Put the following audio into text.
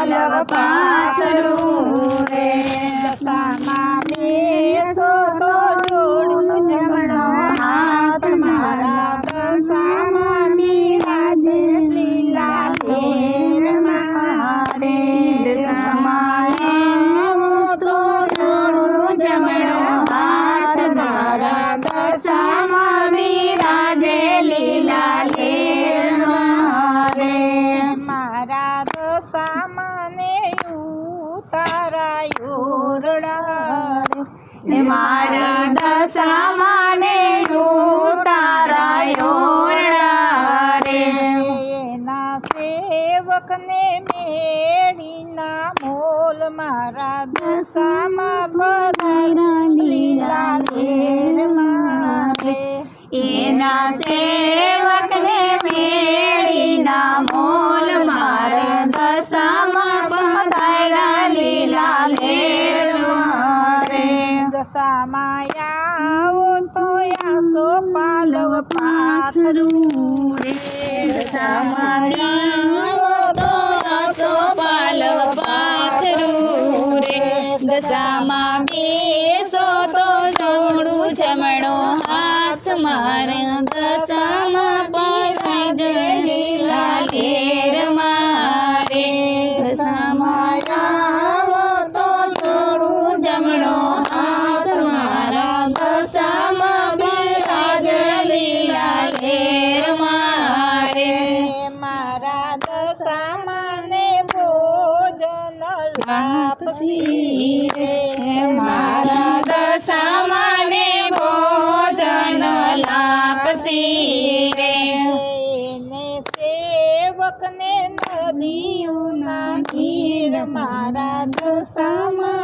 પાલવ પાથરું રે દશામાં બેસો તો જોડું જમણો હાથ મારા દશામાં બિરાજે લીલા લેર મારે દશામાં તો જોડું જમણો હાથ મારા દશામાં બિરાજે લીલા લેર મારે મારા દશામાં ને ઉતારાયો રે મારી દશામાં ને ઉતારાયો રે એના સેવકને મેળીના મોલ મારા દશામાં બધા લીલા લેર મારે એના સેવકને મેળીના મોલ મારા દશામાં બધા લીલા લેર મારે દશામાં આવો તો આસો પાલવ પાથરું રે દશામાં આવો તો આસો પાલવ પાથરું રે દશામાં બેસો તો જોડું જમણો હાથ મારે દશામાં પરાજે લીલા લેર મારે દશામાં આવો તો જોડું જમણો હાથ મારા દશામાં બિરાજે લીલા લેર મારે મારા દશામાં ને ભોજન લાપસી રે મારા દશામાં ને ભોજન લાપસી રે ને સેવકને નદીઓના ગીર મારા દશામાં